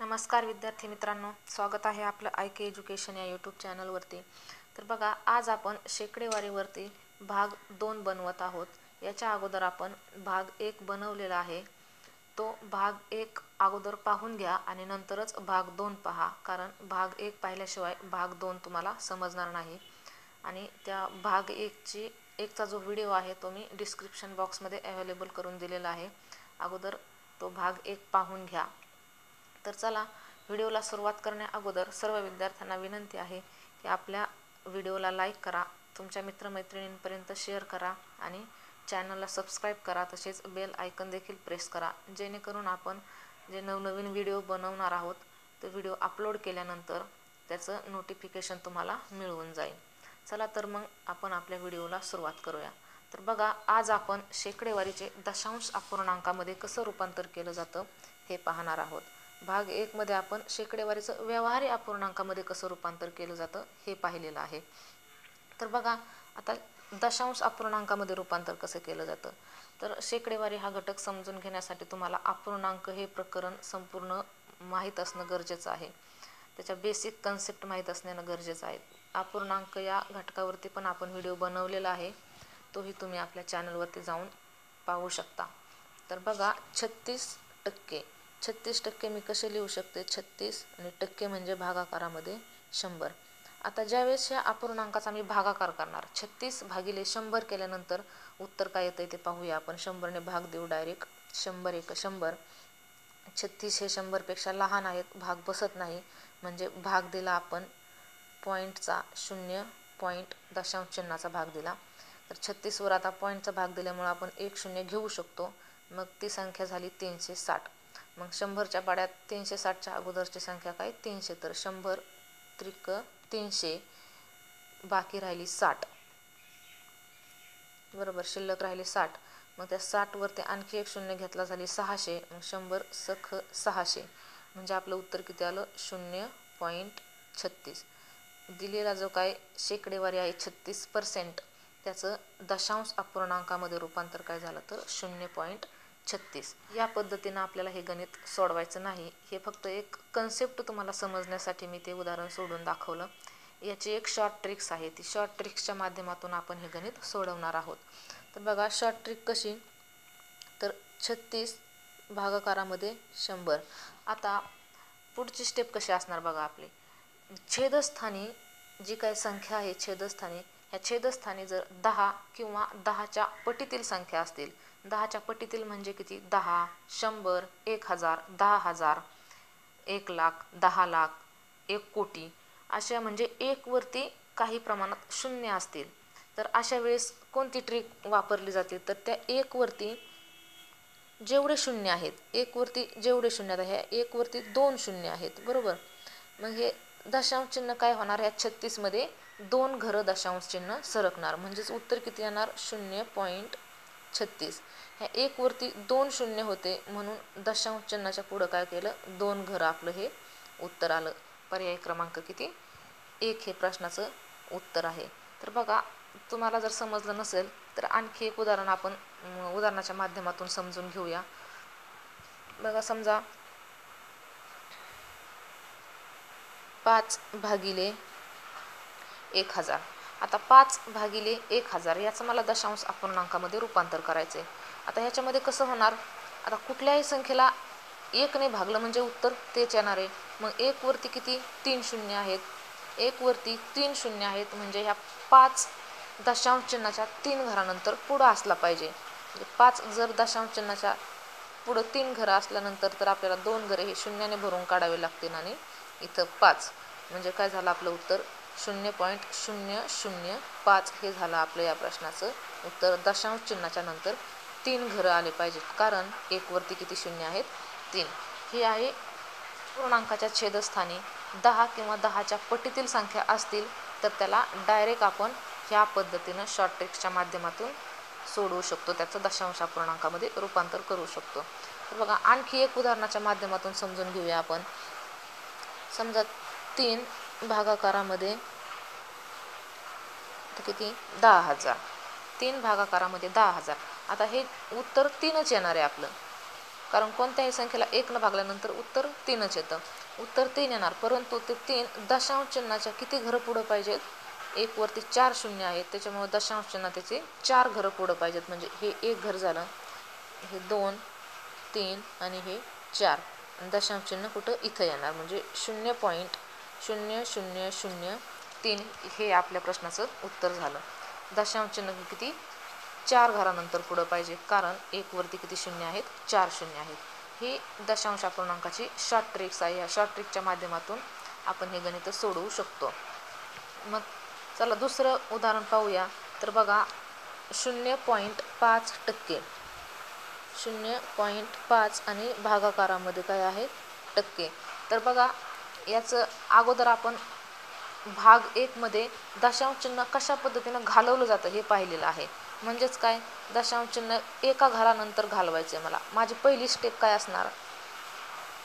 नमस्कार विद्यार्थी मित्रांनो, स्वागत आहे आपलं IK एज्युकेशन या यूट्यूब चॅनलवरती। तर बघा, आज आपण शेकडेवारीवरती भाग 2 बनवत आहोत। याच्या अगोदर आपण भाग 1 बनवलेला आहे। तो भाग 1 अगोदर पाहून घ्या आणि नंतरच भाग 2 पहा, कारण भाग 1 पाहिल्याशिवाय भाग 2 तुम्हाला समजणार नाही। आणि त्या भाग 1चा जो व्हिडिओ आहे तो मी डिस्क्रिप्शन बॉक्समध्ये अवेलेबल करून दिलेला आहे। अगोदर तो भाग 1 पाहून घ्या। तर चला, व्हिडिओला सुरुवात करण्या अगोदर सर्व विद्यार्थ्यांना विनंती आहे की आपल्या व्हिडिओला लाईक करा, तुमच्या मित्रमैत्रिणींपर्यंत शेअर करा आणि चॅनलला सबस्क्राईब करा। तसेच बेल आयकन देखील प्रेस करा, जेणेकरून आपण जे नवनवीन व्हिडिओ बनवणार आहोत तो व्हिडिओ अपलोड केल्यानंतर त्याचं नोटिफिकेशन तुम्हाला मिळून जाईल। चला तर मग आपण आपल्या व्हिडिओला सुरुवात करूया। तर बघा, आज आपण शेकडेवारीचे दशांश अपूर्णांकामध्ये कसं रूपांतर केलं जातं हे पाहणार आहोत। भाग 1 मध्ये आपण शेकडेवारीचं व्यवहारी अपूर्णांकामध्ये कसं रूपांतर केलं जातं हे पाहिलेलं आहे। तर बघा, आता दशांश अपूर्णांकामध्ये रूपांतर कसं केलं जातं। तर शेकडेवारी हा घटक समजून घेण्यासाठी तुम्हाला अपूर्णांक हे प्रकरण संपूर्ण माहीत असणं गरजेचं आहे। त्याच्या बेसिक कन्सेप्ट माहीत असणं गरजेचं आहे। अपूर्णांक या घटकावरती पण आपण व्हिडिओ बनवलेला आहे, तोही तुम्ही आपल्या चॅनलवरती जाऊन पाहू शकता। तर बघा, 36% 36% मी कसे लिहू शकते, 36 आणि टक्के म्हणजे भागाकारामध्ये 100। आता ज्यावेळेस या अपूर्णांकाचा मी भागाकार करणार, 36 भागिले 100 केल्यानंतर उत्तर काय येतं ते पाहूया आपण। 100 ने भाग देऊ डायरेक्ट, 100 एक 100। 36 हे 100 पेक्षा लहान आहेत, भाग बसत नाही, म्हणजे भाग दिला आपण पॉईंटचा, 0 पॉईंट दशांश चिन्हाचा भाग दिला। तर 36 वर आता पॉईंटचा भाग दिल्यामुळे आपण 1 0 घेऊ शकतो, मग ती संख्या झाली 360। मग 100च्या पाड्यात 360च्या अगोदरची संख्या काय, 300। तर 100 त्रिक 300, बाकी राहिली 60, बरोबर, शिल्लक राहिली 60। मग त्या 60 वरती आणखी 1 0 घेतला, झाली 600। मग 100 सख 600, म्हणजे आपलं उत्तर किती आलं, 0.36। दिलेला जो काय शेकडेवारी आहे 36%, त्याचं दशांश अपूर्णांकामध्ये रूपांतर काय झालं तर 0.36। या पद्धतीनं आपल्याला हे गणित सोडवायचं नाही, हे फक्त एक कन्सेप्ट तुम्हाला समजण्यासाठी मी ते उदाहरण सोडून दाखवलं। याची एक शॉर्ट ट्रिक्स आहे, ती शॉर्ट ट्रिक्सच्या माध्यमातून आपण हे गणित सोडवणार आहोत। तर बघा, शॉर्ट ट्रिक कशी, तर 36 भागाकारामध्ये 100। आता पुढची स्टेप कशी असणार बघा आपली, छेदस्थानी जी काही संख्या आहे, छेदस्थानी, ह्या छेदस्थानी जर 10 किंवा 10च्या पटीतील संख्या असतील, 10च्या पटीतील म्हणजे किती, 10, 100, 1000, 10,000, 1 लाख, 10 लाख, 1 कोटी, अशा म्हणजे 1 वरती काही प्रमाणात शून्य असतील, तर अशा वेळेस कोणती ट्रिक वापरली जाते, तर त्या 1 वरती जेवढे शून्य आहेत, 1 वरती जेवढे शून्य आहेत, ह्या 1 वरती 2 शून्य आहेत, बरोबर। मग हे दशांश चिन्ह काय होणार, ह्या 36 मध्ये 2 घरं दशांश चिन्ह सरकणार, म्हणजेच उत्तर किती येणार, 0.36। ह्या 1 वरती 2 शून्य होते, म्हणून दशांश चिन्हाच्या पुढं काय केलं, 2 घरं, आपलं हे उत्तर आलं। पर्याय क्रमांक किती, 1 हे प्रश्नाचं उत्तर आहे। तर बघा, तुम्हाला जर समजलं नसेल तर आणखी एक उदाहरण आपण उदाहरणाच्या माध्यमातून समजून घेऊया। बघा, समजा 5 भागिले 1000। आता 5 भागिले 1000 याचं मला दशांश अपूर्णांकामध्ये रूपांतर करायचं आहे। आता ह्याच्यामध्ये कसं होणार, आता कुठल्याही संख्येला 1 ने भागलं म्हणजे उत्तर तेच येणार आहे। मग 1 वरती किती, 3 शून्य आहेत, 1 वरती 3 शून्य आहेत, म्हणजे ह्या 5 दशांश चिन्हाच्या 3 घरानंतर पुढं असला पाहिजे। म्हणजे 5 जर दशांश चिन्हाच्या पुढं 3 घरं असल्यानंतर तर आपल्याला 2 घरे हे शून्याने भरून काढावे लागतील, आणि इथं 5, म्हणजे काय झालं आपलं उत्तर, 0.005 हे झालं आपलं या प्रश्नाचं उत्तर। दशांश चिन्हाच्या नंतर 3 घरं आले पाहिजेत, कारण 1 वरती किती शून्य आहेत, 3। ही आहे पूर्णांकाच्या छेदस्थानी 10 किंवा 10च्या पटीतील संख्या असतील तर त्याला डायरेक्ट आपण ह्या पद्धतीनं शॉर्ट ट्रिक्सच्या माध्यमातून सोडवू शकतो, त्याचं दशांश अपूर्णांकामध्ये रूपांतर करू शकतो। तर बघा, आणखी एक उदाहरणाच्या माध्यमातून समजून घेऊया आपण। समजा 3 भागाकारामध्ये किती, 10,000, 3 भागाकारामध्ये 10,000। आता हे उत्तर 3च येणार आहे आपलं, कारण कोणत्याही संख्येला 1 न भागल्यानंतर उत्तर 3च येतं. उत्तर 3 येणार, परंतु ते 3 दशांश चिन्हाच्या किती घरं पुढं पाहिजेत? 1 वरती 4 शून्य आहेत, त्याच्यामुळे दशांश चिन्ह त्याचे 4 घरं पुढं पाहिजेत. म्हणजे हे 1 घर झालं, हे 2, 3 आणि हे 4. दशांश चिन्ह कुठं? इथं येणार, म्हणजे 0.0003 हे आपल्या प्रश्नाचं उत्तर झालं. दशांश चिन्ह किती? 4 घरानंतर पुढं पाहिजे, कारण 1 वरती किती शून्य आहेत? 4 शून्य आहेत. ही दशांश अपूर्णांकाची शॉर्ट ट्रिक्स आहे. या शॉर्ट ट्रिकच्या माध्यमातून आपण हे गणित सोडवू शकतो. मग चला दुसरं उदाहरण पाहूया. तर बघा 0.5%. 0.5 आणि भागाकारामध्ये काय आहे? टक्के. तर बघा याचं अगोदर आपण भाग 1 मध्ये दशांश चिन्ह कशा पद्धतीनं घालवलं जातं हे पाहिलेलं आहे. म्हणजेच काय? दशांश चिन्ह एका घरानंतर घालवायचे. माझी पहिली स्टेप काय असणार?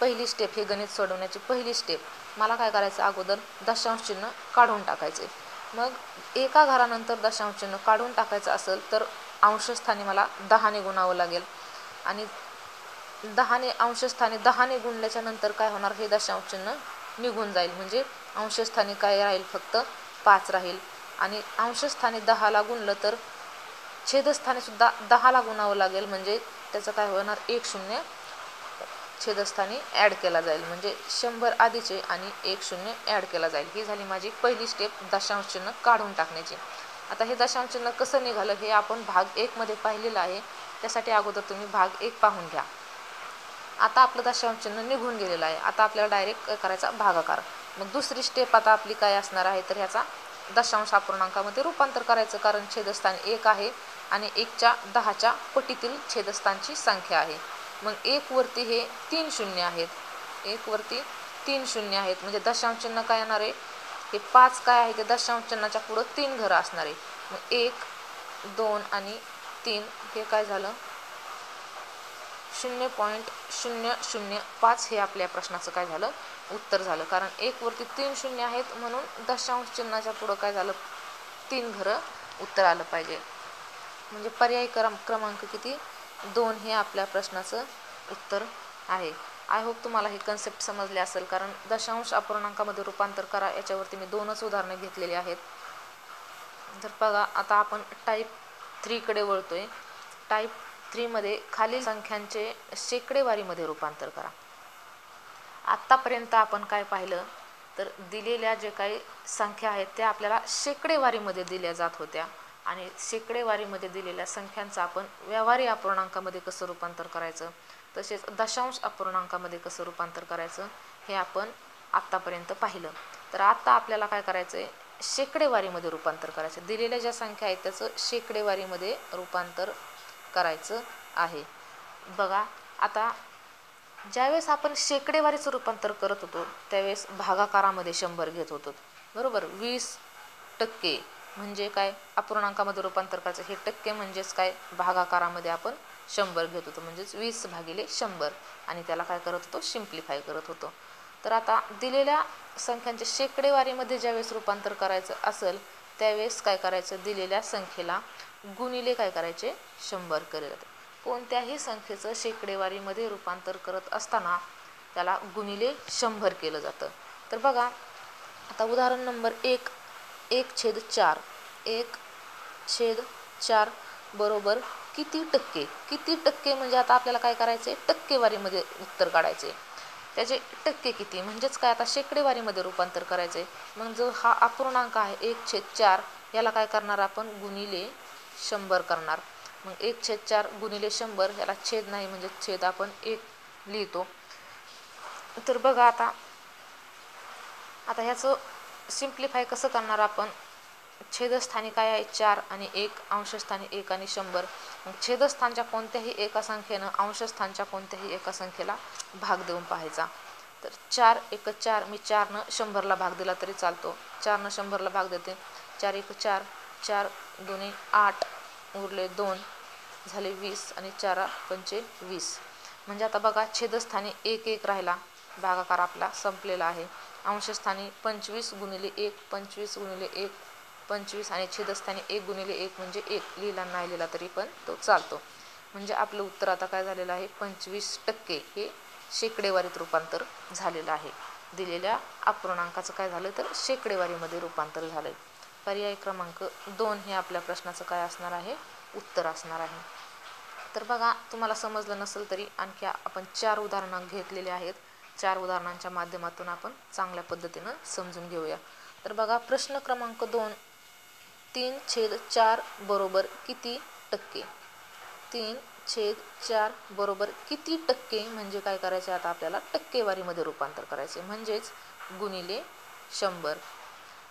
पहिली स्टेप, हे गणित सोडवण्याची पहिली स्टेप, मला काय करायचं? अगोदर दशांश चिन्ह काढून टाकायचे. मग एका घरानंतर दशांश चिन्ह काढून टाकायचं असेल तर अंशस्थानी मला 10ने गुणावं लागेल, आणि 10ने अंशस्थानी 10ने गुणल्याच्या नंतर काय होणार? हे दशांश चिन्ह निघून जाईल, म्हणजे अंशस्थानी काय राहील? फक्त 5 राहील. आणि अंशस्थानी 10ला गुणलं तर छेदस्थानी सुद्धा 10ला गुणावं लागेल, म्हणजे त्याचं काय होणार? 1 शून्य छेदस्थानी ॲड केला जाईल, म्हणजे 100 आधीचे आणि 1 शून्य ॲड केला जाईल. ही झाली माझी पहिली स्टेप, दशांश चिन्ह काढून टाकण्याची. आता हे दशांश चिन्ह कसं निघालं हे आपण भाग 1 मध्ये पाहिलेलं आहे. त्यासाठी अगोदर तुम्ही भाग 1 पाहून घ्या. आता आपलं दशांश चिन्ह निघून गेलेलं आहे. आता आपल्याला डायरेक्ट करायचा भागाकार. मग दुसरी स्टेप आता आपली काय असणार आहे? तर ह्याचा दशांश अपूर्णांकामध्ये रूपांतर करायचं, कारण छेदस्थान 1 आहे आणि 1च्या 10च्या पटीतील छेदस्थानची संख्या आहे. मग 1 वरती हे 3 शून्य आहेत, 1 वरती 3 शून्य आहेत, म्हणजे दशांश चिन्ह काय येणार आहे? हे 5 काय आहे? ते दशांश चिन्हाच्या पुढं 3 घरं असणार आहे. मग 1, 2 आणि 3 हे काय झालं? 0.005 हे आपल्या प्रश्नाचं काय झालं? उत्तर झालं. कारण 1 वरती 3 शून्य आहेत, म्हणून दशांश चिन्हाच्या पुढं काय झालं? 3 घरं उत्तर आलं पाहिजे. म्हणजे पर्याय क्रमांक किती? 2 हे आपल्या प्रश्नाचं उत्तर आहे. आय होप तुम्हाला हे कन्सेप्ट समजले असेल, कारण दशांश अपूर्णांकामध्ये रूपांतर करा याच्यावरती मी 2च उदाहरणे घेतलेली आहेत. तर बघा आता आपण टाईप 3 कडे वळतोय. टाईप 3 मध्ये खालील संख्यांचे शेकडेवारीमध्ये रूपांतर करा. आत्तापर्यंत आपण काय पाहिलं? तर दिलेल्या जे काही संख्या आहेत त्या आपल्याला शेकडेवारीमध्ये दिल्या जात होत्या, आणि शेकडेवारीमध्ये दिलेल्या संख्यांचं आपण व्यवहारी अपूर्णांकामध्ये कसं रूपांतर करायचं, तसेच दशांश अपूर्णांकामध्ये कसं रूपांतर करायचं हे आपण आत्तापर्यंत पाहिलं. तर आता आपल्याला काय करायचं आहे? शेकडेवारीमध्ये रूपांतर करायचं. दिलेल्या ज्या संख्या आहेत त्याचं शेकडेवारीमध्ये रूपांतर करायचं आहे. बघा आता ज्यावेळेस आपण शेकडेवारीचं रूपांतर करत होतो त्यावेळेस भागाकारामध्ये 100 घेत होतो, बरोबर. 20% म्हणजे काय? अपूर्णांकामध्ये रूपांतर करायचं. हे टक्के म्हणजेच काय? भागाकारामध्ये आपण 100 घेत होतो, म्हणजेच 20/100, आणि त्याला काय करत होतो? सिम्प्लिफाय करत होतो. तर आता दिलेल्या संख्यांच्या शेकडेवारीमध्ये ज्यावेळेस रूपांतर करायचं असेल त्यावेळेस काय करायचं? दिलेल्या संख्येला गुणिले काय करायचे? 100 केले जाते. कोणत्याही संख्येचं शेकडेवारीमध्ये रूपांतर करत असताना त्याला गुणिले 100 केलं जातं. तर बघा आता उदाहरण नंबर 1, 1/4. 1/4 बरोबर किती टक्के? किती टक्के म्हणजे आता आपल्याला काय करायचं आहे? टक्केवारीमध्ये उत्तर काढायचे. त्याचे टक्के किती म्हणजेच काय? आता शेकडेवारीमध्ये रूपांतर करायचं आहे. मग जो हा अपूर्णांक आहे 1/4 याला काय करणार आपण? गुणिले 100 करणार. मग 1/4 गुणिले 100 याला छेद नाही, म्हणजे छेद आपण 1 लिहितो. तर बघा आता ह्याचं सिम्प्लिफाय कसं करणार आपण? छेदस्थानी काय आहे? 4 आणि 1, अंशस्थानी 1 आणि 100. मग छेदस्थानच्या कोणत्याही एका संख्येनं अंशस्थानच्या कोणत्याही एका संख्येला भाग देऊन पाहायचा. तर 4 1 4, मी 4 ने 100ला भाग दिला तरी चालतो. 4 ने 100ला भाग देते. 4 1 4, 4 2 8, उरले 2, झाले 20 आणि 4 पंचे 20. म्हणजे आता बघा छेदस्थानी 1 1 राहिला, भागाकार आपला संपलेला आहे. अंशस्थानी 25 गुणिले 1, 25 गुणिले 1 25, आणि छेदस्थानी 1 गुणिले 1 म्हणजे 1 लिहिला नाही लिहिला तरी पण तो चालतो. म्हणजे आपलं उत्तर आता काय झालेलं आहे, 25% हे शेकडेवारीत रूपांतर झालेलं आहे. दिलेल्या अपूर्णांकाचं काय झालं तर शेकडेवारीमध्ये रूपांतर झालं. पर्याय क्रमांक 2 हे आपल्या प्रश्नाचं काय असणार आहे, उत्तर असणार आहे. तर बघा, तुम्हाला समजलं नसेल तरी आणखी आपण 4 उदाहरणं घेतलेले आहेत. 4 उदाहरणांच्या माध्यमातून आपण चांगल्या पद्धतीनं समजून घेऊया. तर बघा, प्रश्न क्रमांक 2, 3/4 बरोबर किती टक्के? 3/4 बरोबर किती टक्के म्हणजे काय करायचे, आता आपल्याला टक्केवारीमध्ये रूपांतर करायचे, म्हणजेच गुणिले 100.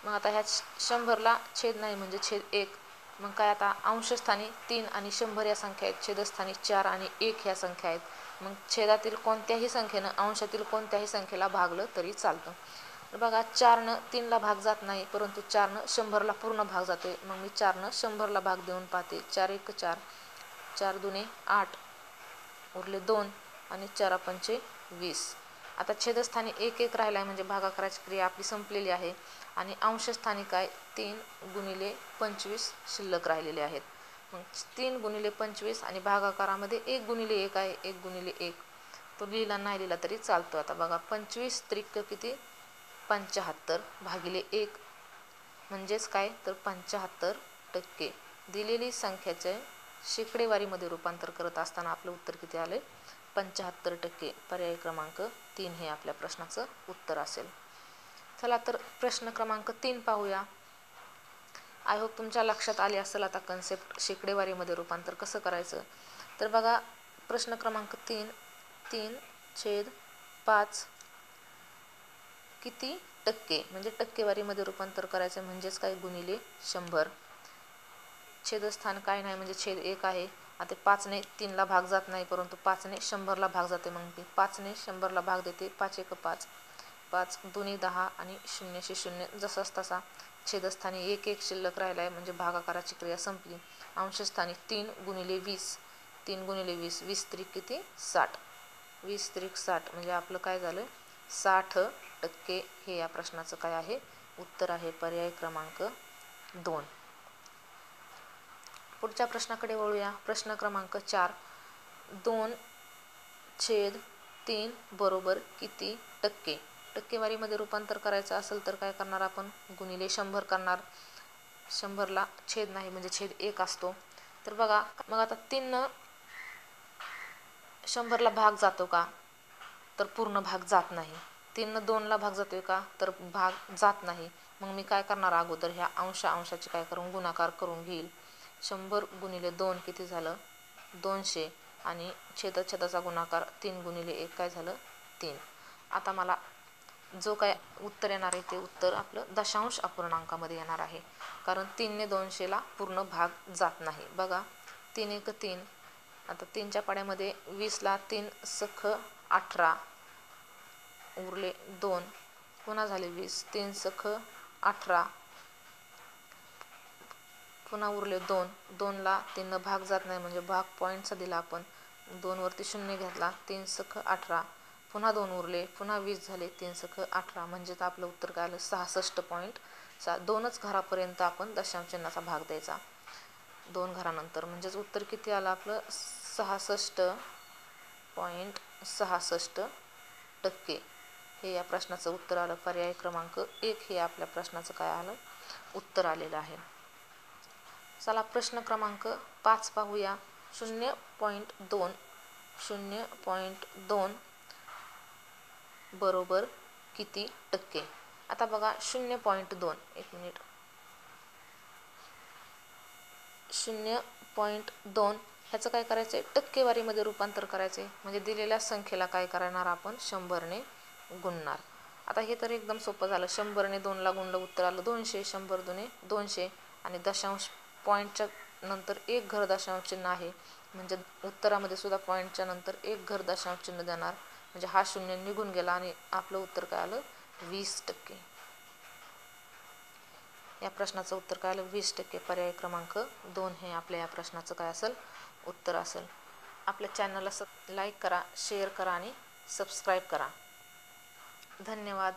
मग आता ह्या 100ला छेद नाही म्हणजे छेद 1. मग काय, आता अंशस्थानी 3 आणि 100 या संख्या आहेत, छेदस्थानी 4 आणि 1 ह्या संख्या आहेत. मग छेदातील कोणत्याही संख्येनं अंशातील कोणत्याही संख्येला भागलं तरी चालतं. तर बघा, 4नं 3ला भाग जात नाही, परंतु 4नं 100ला पूर्ण भाग जाते. मग मी 4नं 100ला भाग देऊन पाहते. 4 1 4, 4 2 8, उरले 2 आणि 4 5 20. आता छेदस्थानी 1 1 राहिला आहे म्हणजे भागाकाराची क्रिया आपली संपलेली आहे. आणि अंशस्थानी काय, 3 गुणिले 25 शिल्लक राहिलेले आहेत. मग 3 गुणिले 25 आणि भागाकारामध्ये 1 गुणिले 1 आहे, 1 गुणिले 1 तो लिहिला नाही लिहिला तरी चालतो. आता बघा, 25 त्रिक किती, 75 भागिले 1 म्हणजेच काय तर 75%. दिलेली संख्याचे शेकडेवारीमध्ये रूपांतर करत असताना आपलं उत्तर किती आले, 75%. पर्याय क्रमांक 3 हे आपल्या प्रश्नाचं उत्तर असेल. चला तर प्रश्न क्रमांक 3 पाहूया. आय होप तुमच्या लक्षात आले असेल आता कन्सेप्ट शेकडेवारीमध्ये रूपांतर कसं करायचं. तर बघा, प्रश्न क्रमांक 3, 3/5 किती टक्के म्हणजे टक्केवारीमध्ये रूपांतर करायचं, म्हणजेच काय गुणिले 100. छेदस्थान काय नाही म्हणजे छेद 1 आहे. आता 5ने 3ला भाग जात नाही, परंतु 5ने 100ला भाग जाते. मग मी 5ने 100ला भाग देते. 5 1 5, 5 2 10 आणि 0 0 जसाच तसा. छेदस्थानी 1 1 शिल्लक राहिला आहे म्हणजे भागाकाराची क्रिया संपली. अंशस्थानी 3 गुणिले 20, 3 गुणिले 20, 20 त्रिक किती 60, 20 त्रिक 60 म्हणजे आपलं काय झालं, 60% हे या प्रश्नाचं काय आहे, उत्तर आहे. पर्याय क्रमांक 2. पुढच्या प्रश्नाकडे वळूया. प्रश्न क्रमांक 4, 2/3 बरोबर किती टक्के? टक्केवारीमध्ये रूपांतर करायचं असेल तर काय करणार आपण, गुणिले 100 करणार. 100ला छेद नाही म्हणजे छेद 1 असतो. तर बघा, मग आता 3नं 100ला भाग जातो का, तर पूर्ण भाग जात नाही. 3नं 2ला भाग जातोय का, तर भाग जात नाही. मग मी काय करणार, अगोदर ह्या अंशाची काय करून गुणाकार करून घेईल. 100 गुणिले 2 किती झालं, 200 आणि छेदाचा गुणाकार 3 गुणिले 1 काय झालं, 3. आता मला जो काय उत्तर येणार आहे ते उत्तर आपलं दशांश अपूर्णांकामध्ये येणार आहे, कारण 3ने 200ला पूर्ण भाग जात नाही. बघा, 3 1 3, आता 3च्या पाड्यामध्ये 20ला 3 सख 18, उरले 2, पुन्हा झाले 20, 3 सख 18, पुन्हा उरले 2, 2ला 3नं भाग जात नाही म्हणजे भाग पॉईंटचा दिला आपण, 2 वरती 0 घेतला, 3 सख 18, पुन्हा 2 उरले, पुन्हा 20 झाले, 3 सख 18 म्हणजे आपलं उत्तर काय आलं, 66.7. 2च घरापर्यंत आपण दशांश चिन्हाचा भाग द्यायचा, 2 घरानंतर, म्हणजेच उत्तर किती आलं आपलं, 66.66% हे या प्रश्नाचं उत्तर आलं. पर्याय क्रमांक 1 हे आपल्या प्रश्नाचं काय आलं, उत्तर आलेलं आहे. चला प्रश्न क्रमांक 5 पाहूया. 0.2 बरोबर किती टक्के? आता बघा, 0.2, एक मिनिट, 0.2 ह्याचं काय करायचं आहे, टक्केवारीमध्ये रूपांतर करायचं आहे. म्हणजे दिलेल्या संख्येला काय करणार आपण, 100ने गुणणार. आता हे तर एकदम सोपं झालं. 100ने 2ला गुणलं, उत्तर आलं 200. 100 2 200 आणि दशांश पॉईंटच्या नंतर एक घर दशांश चिन्ह आहे, म्हणजे उत्तरामध्ये सुद्धा पॉईंटच्या नंतर एक घर दशांश चिन्ह देणार, म्हणजे हा 0 निघून गेला आणि आपलं उत्तर काय आलं, 20%. या प्रश्नाचं उत्तर काय आलं, 20%. पर्याय क्रमांक 2 हे आपल्या या प्रश्नाचं काय असेल, उत्तर असेल. आपल्या चॅनलला लाईक करा, शेअर करा आणि सबस्क्राईब करा. धन्यवाद.